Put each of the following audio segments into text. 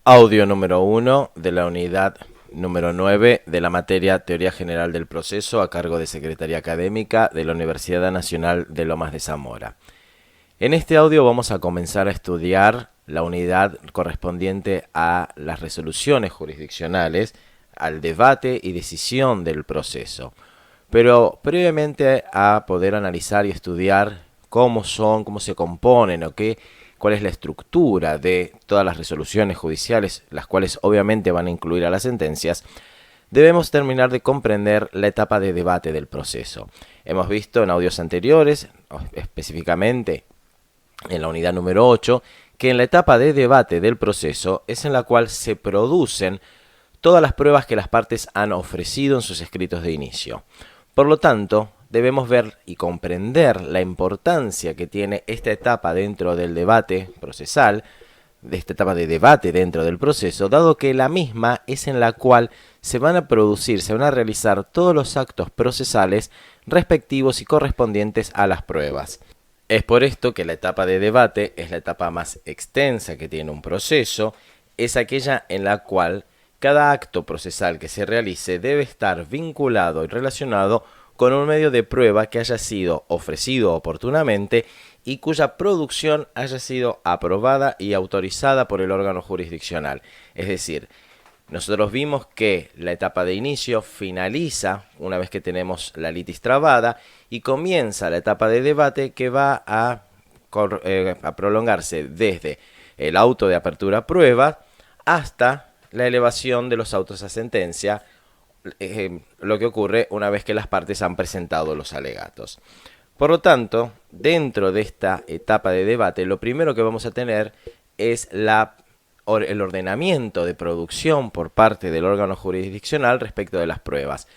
Audio número 1 de la unidad número 9 de la materia Teoría General del Proceso a cargo de Secretaría Académica de la Universidad Nacional de Lomas de Zamora. En este audio vamos a comenzar a estudiar la unidad correspondiente a las resoluciones jurisdiccionales, al debate y decisión del proceso. Pero previamente a poder analizar y estudiar cómo se componen o cuál es la estructura de todas las resoluciones judiciales, las cuales obviamente van a incluir a las sentencias, debemos terminar de comprender la etapa de debate del proceso. Hemos visto en audios anteriores, específicamente en la unidad número 8, que en la etapa de debate del proceso es en la cual se producen todas las pruebas que las partes han ofrecido en sus escritos de inicio. Por lo tanto, debemos ver y comprender la importancia que tiene esta etapa dentro del debate procesal, de esta etapa de debate dentro del proceso, dado que la misma es en la cual se van a realizar todos los actos procesales respectivos y correspondientes a las pruebas. Es por esto que la etapa de debate es la etapa más extensa que tiene un proceso, es aquella en la cual cada acto procesal que se realice debe estar vinculado y relacionado con un medio de prueba que haya sido ofrecido oportunamente y cuya producción haya sido aprobada y autorizada por el órgano jurisdiccional. Es decir, nosotros vimos que la etapa de inicio finaliza una vez que tenemos la litis trabada y comienza la etapa de debate que va a prolongarse desde el auto de apertura a prueba hasta la elevación de los autos a sentencia, lo que ocurre una vez que las partes han presentado los alegatos. Por lo tanto, dentro de esta etapa de debate, lo primero que vamos a tener es el ordenamiento de producción por parte del órgano jurisdiccional respecto de las pruebas.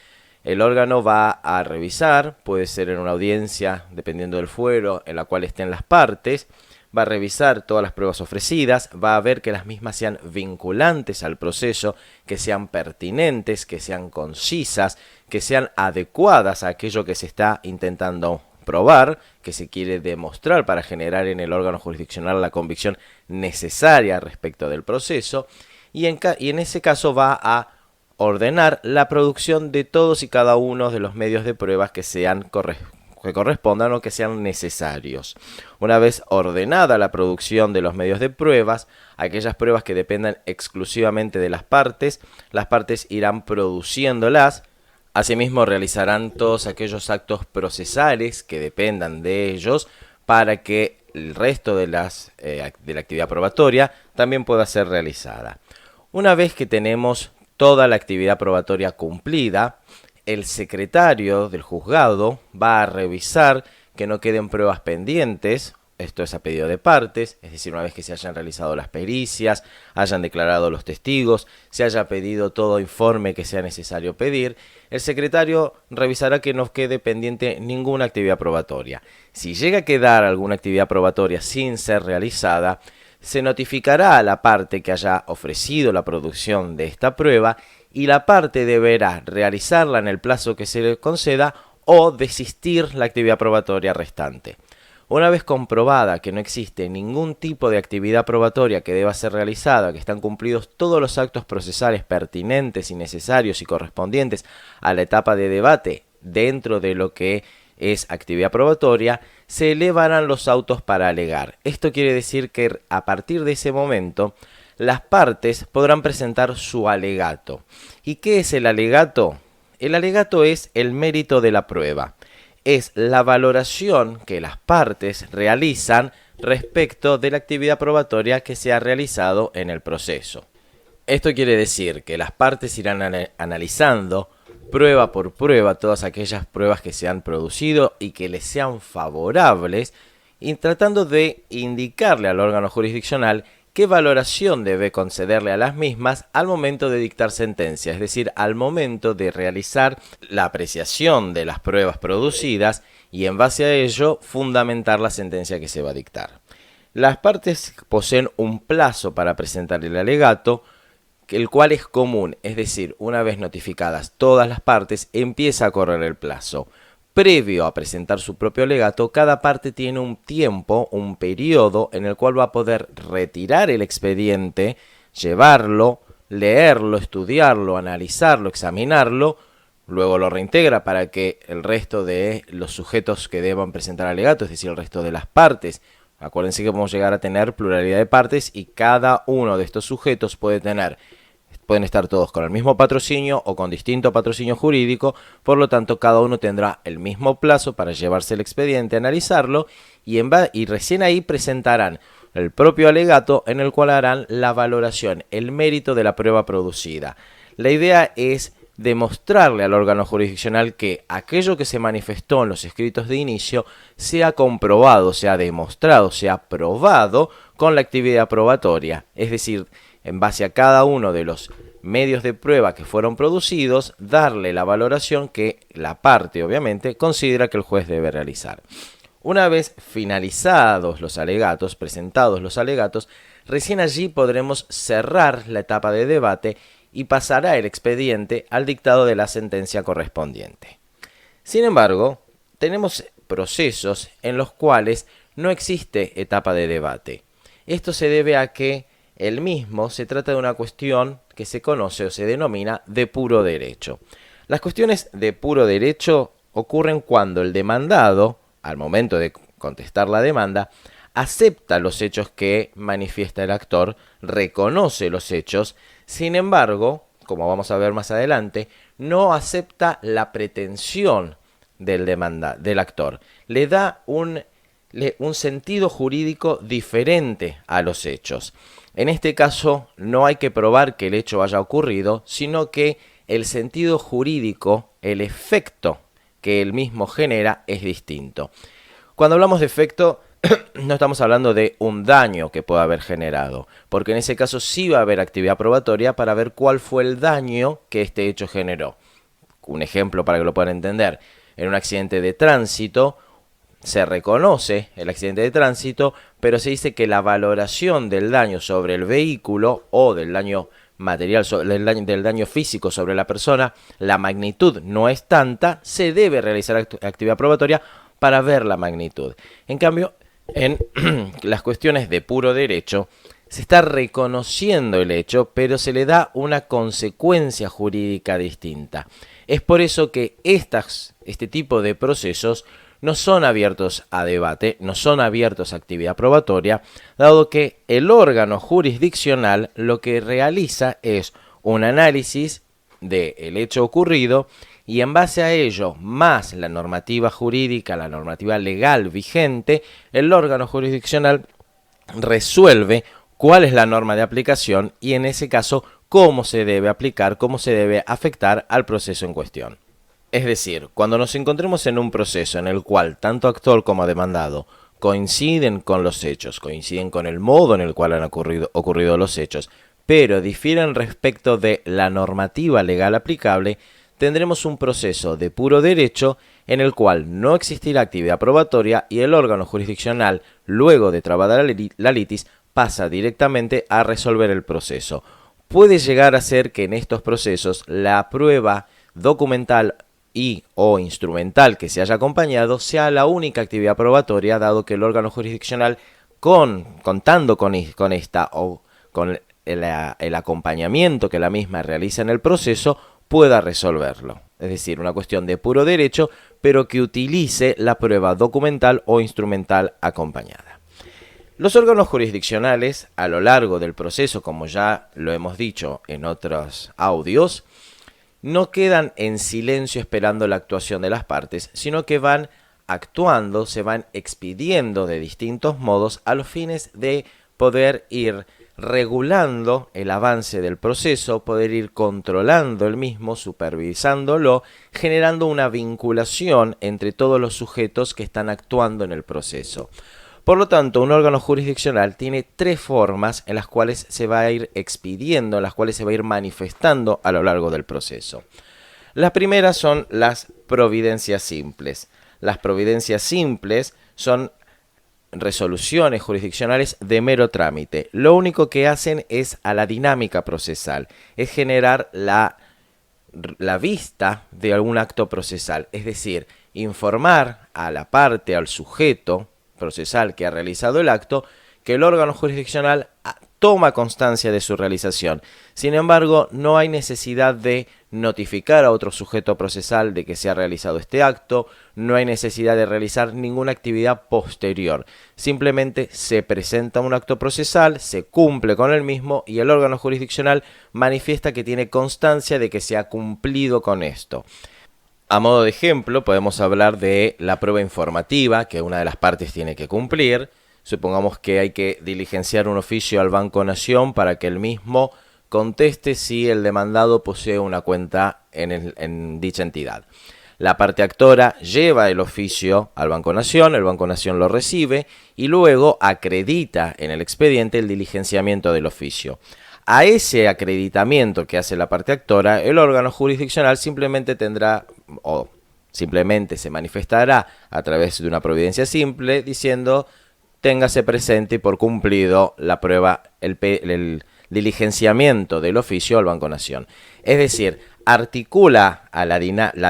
El órgano va a revisar, puede ser en una audiencia, dependiendo del fuero en la cual estén las partes, va a revisar todas las pruebas ofrecidas, va a ver que las mismas sean vinculantes al proceso, que sean pertinentes, que sean concisas, que sean adecuadas a aquello que se está intentando probar, que se quiere demostrar para generar en el órgano jurisdiccional la convicción necesaria respecto del proceso, y en ese caso va a ordenar la producción de todos y cada uno de los medios de pruebas que correspondan o que sean necesarios. Una vez ordenada la producción de los medios de pruebas, aquellas pruebas que dependan exclusivamente de las partes irán produciéndolas. Asimismo, realizarán todos aquellos actos procesales que dependan de ellos para que el resto de la actividad probatoria también pueda ser realizada. Una vez que tenemos toda la actividad probatoria cumplida, el secretario del juzgado va a revisar que no queden pruebas pendientes. Esto es a pedido de partes, es decir, una vez que se hayan realizado las pericias, hayan declarado los testigos, se haya pedido todo informe que sea necesario pedir, el secretario revisará que no quede pendiente ninguna actividad probatoria. Si llega a quedar alguna actividad probatoria sin ser realizada, se notificará a la parte que haya ofrecido la producción de esta prueba y la parte deberá realizarla en el plazo que se le conceda o desistir la actividad probatoria restante. Una vez comprobada que no existe ningún tipo de actividad probatoria que deba ser realizada, que están cumplidos todos los actos procesales pertinentes y necesarios y correspondientes a la etapa de debate dentro de lo que es actividad probatoria, se elevarán los autos para alegar. Esto quiere decir que a partir de ese momento las partes podrán presentar su alegato. ¿Y qué es el alegato? El alegato es el mérito de la prueba. Es la valoración que las partes realizan respecto de la actividad probatoria que se ha realizado en el proceso. Esto quiere decir que las partes irán analizando prueba por prueba todas aquellas pruebas que se han producido y que les sean favorables, y tratando de indicarle al órgano jurisdiccional qué valoración debe concederle a las mismas al momento de dictar sentencia, es decir, al momento de realizar la apreciación de las pruebas producidas y en base a ello fundamentar la sentencia que se va a dictar. Las partes poseen un plazo para presentar el alegato, el cual es común, es decir, una vez notificadas todas las partes, empieza a correr el plazo. Previo a presentar su propio alegato, cada parte tiene un tiempo, un periodo en el cual va a poder retirar el expediente llevarlo, leerlo, estudiarlo, analizarlo, examinarlo, luego lo reintegra para que el resto de los sujetos que deban presentar alegato, es decir, el resto de las partes, acuérdense que podemos llegar a tener pluralidad de partes y cada uno de estos sujetos pueden estar todos con el mismo patrocinio o con distinto patrocinio jurídico, por lo tanto cada uno tendrá el mismo plazo para llevarse el expediente, analizarlo y recién ahí presentarán el propio alegato en el cual harán la valoración, el mérito de la prueba producida. La idea es demostrarle al órgano jurisdiccional que aquello que se manifestó en los escritos de inicio sea comprobado, sea demostrado, sea probado con la actividad probatoria, es decir, en base a cada uno de los medios de prueba que fueron producidos, darle la valoración que la parte, obviamente, considera que el juez debe realizar. Una vez finalizados los alegatos, presentados los alegatos, recién allí podremos cerrar la etapa de debate y pasará el expediente al dictado de la sentencia correspondiente. Sin embargo, tenemos procesos en los cuales no existe etapa de debate. Esto se debe a que el mismo se trata de una cuestión que se conoce o se denomina de puro derecho. Las cuestiones de puro derecho ocurren cuando el demandado, al momento de contestar la demanda, acepta los hechos que manifiesta el actor, reconoce los hechos, sin embargo, como vamos a ver más adelante, no acepta la pretensión del actor. Le da un sentido jurídico diferente a los hechos. En este caso, no hay que probar que el hecho haya ocurrido, sino que el sentido jurídico, el efecto que el mismo genera, es distinto. Cuando hablamos de efecto, no estamos hablando de un daño que pueda haber generado, porque en ese caso sí va a haber actividad probatoria para ver cuál fue el daño que este hecho generó. Un ejemplo para que lo puedan entender: en un accidente de tránsito se reconoce el accidente de tránsito, pero se dice que la valoración del daño sobre el vehículo o del daño material, del daño físico sobre la persona, la magnitud no es tanta, se debe realizar actividad probatoria para ver la magnitud. En cambio, en las cuestiones de puro derecho, se está reconociendo el hecho, pero se le da una consecuencia jurídica distinta. Es por eso que este tipo de procesos no son abiertos a debate, no son abiertos a actividad probatoria, dado que el órgano jurisdiccional lo que realiza es un análisis del hecho ocurrido y en base a ello, más la normativa jurídica, la normativa legal vigente, el órgano jurisdiccional resuelve cuál es la norma de aplicación y en ese caso cómo se debe aplicar, cómo se debe afectar al proceso en cuestión. Es decir, cuando nos encontremos en un proceso en el cual tanto actor como demandado coinciden con los hechos, coinciden con el modo en el cual han ocurrido los hechos, pero difieren respecto de la normativa legal aplicable, tendremos un proceso de puro derecho en el cual no existirá actividad probatoria y el órgano jurisdiccional, luego de trabada la litis, pasa directamente a resolver el proceso. Puede llegar a ser que en estos procesos la prueba documental y o instrumental que se haya acompañado sea la única actividad probatoria, dado que el órgano jurisdiccional, contando con esta o con el acompañamiento que la misma realiza en el proceso, pueda resolverlo. Es decir, una cuestión de puro derecho, pero que utilice la prueba documental o instrumental acompañada. Los órganos jurisdiccionales, a lo largo del proceso, como ya lo hemos dicho en otros audios, no quedan en silencio esperando la actuación de las partes, sino que van actuando, se van expidiendo de distintos modos a los fines de poder ir regulando el avance del proceso, poder ir controlando el mismo, supervisándolo, generando una vinculación entre todos los sujetos que están actuando en el proceso. Por lo tanto, un órgano jurisdiccional tiene tres formas en las cuales se va a ir expidiendo, en las cuales se va a ir manifestando a lo largo del proceso. Las primeras son las providencias simples. Las providencias simples son resoluciones jurisdiccionales de mero trámite. Lo único que hacen es a la dinámica procesal, es generar la vista de algún acto procesal, es decir, informar a la parte, al sujeto procesal que ha realizado el acto, que el órgano jurisdiccional toma constancia de su realización. Sin embargo, no hay necesidad de notificar a otro sujeto procesal de que se ha realizado este acto, no hay necesidad de realizar ninguna actividad posterior. Simplemente se presenta un acto procesal, se cumple con el mismo y el órgano jurisdiccional manifiesta que tiene constancia de que se ha cumplido con esto. A modo de ejemplo, podemos hablar de la prueba informativa que una de las partes tiene que cumplir. Supongamos que hay que diligenciar un oficio al Banco Nación para que el mismo conteste si el demandado posee una cuenta en dicha entidad. La parte actora lleva el oficio al Banco Nación, el Banco Nación lo recibe y luego acredita en el expediente el diligenciamiento del oficio. A ese acreditamiento que hace la parte actora, el órgano jurisdiccional simplemente se manifestará a través de una providencia simple diciendo: téngase presente y por cumplido la prueba, el diligenciamiento del oficio al Banco Nación. Es decir, articula a la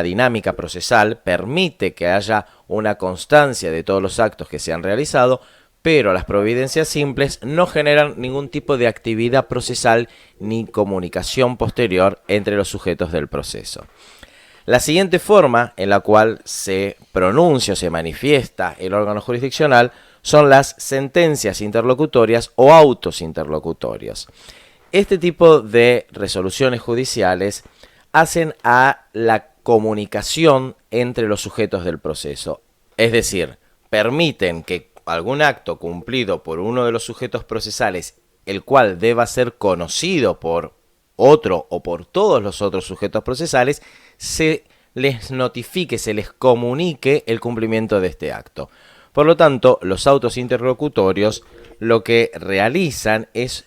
dinámica procesal, permite que haya una constancia de todos los actos que se han realizado, pero las providencias simples no generan ningún tipo de actividad procesal ni comunicación posterior entre los sujetos del proceso. La siguiente forma en la cual se pronuncia o se manifiesta el órgano jurisdiccional son las sentencias interlocutorias o autos interlocutorios. Este tipo de resoluciones judiciales hacen a la comunicación entre los sujetos del proceso, es decir, permiten que algún acto cumplido por uno de los sujetos procesales, el cual deba ser conocido por otro o por todos los otros sujetos procesales, se les notifique, se les comunique el cumplimiento de este acto. Por lo tanto, los autos interlocutorios lo que realizan es,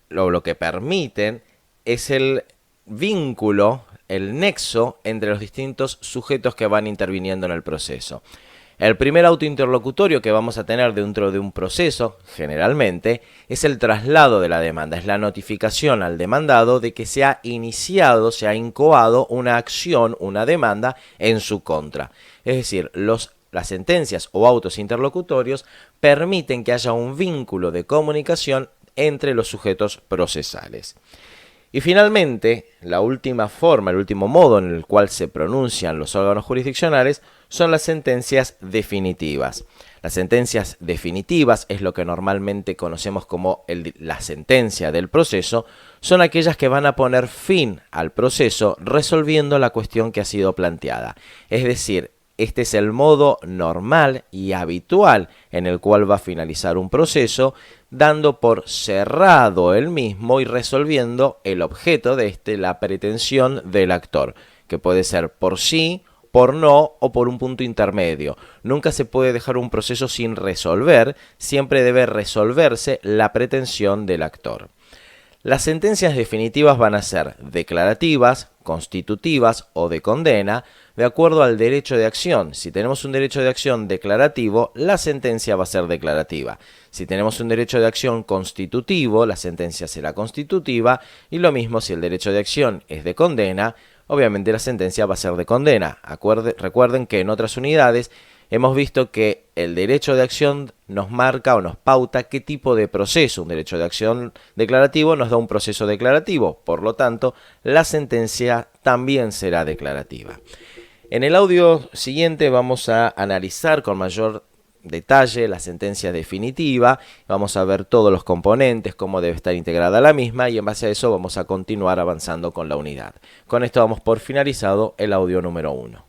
lo que permiten es el vínculo, el nexo entre los distintos sujetos que van interviniendo en el proceso. El primer auto interlocutorio que vamos a tener dentro de un proceso, generalmente, es el traslado de la demanda, es la notificación al demandado de que se ha iniciado, se ha incoado una acción, una demanda en su contra. Es decir, las sentencias o autos interlocutorios permiten que haya un vínculo de comunicación entre los sujetos procesales. Y finalmente, la última forma, el último modo en el cual se pronuncian los órganos jurisdiccionales son las sentencias definitivas. Las sentencias definitivas es lo que normalmente conocemos como la sentencia del proceso, son aquellas que van a poner fin al proceso resolviendo la cuestión que ha sido planteada. Es decir, este es el modo normal y habitual en el cual va a finalizar un proceso, dando por cerrado el mismo y resolviendo el objeto de la pretensión del actor, que puede ser por sí, por no o por un punto intermedio. Nunca se puede dejar un proceso sin resolver, siempre debe resolverse la pretensión del actor. Las sentencias definitivas van a ser declarativas, constitutivas o de condena, de acuerdo al derecho de acción. Si tenemos un derecho de acción declarativo, la sentencia va a ser declarativa. Si tenemos un derecho de acción constitutivo, la sentencia será constitutiva, y lo mismo si el derecho de acción es de condena, obviamente la sentencia va a ser de condena. Recuerden que en otras unidades hemos visto que el derecho de acción nos marca o nos pauta qué tipo de proceso. Un derecho de acción declarativo nos da un proceso declarativo, por lo tanto, la sentencia también será declarativa. En el audio siguiente vamos a analizar con mayor detalle la sentencia definitiva, vamos a ver todos los componentes, cómo debe estar integrada la misma y en base a eso vamos a continuar avanzando con la unidad. Con esto damos por finalizado el audio número 1.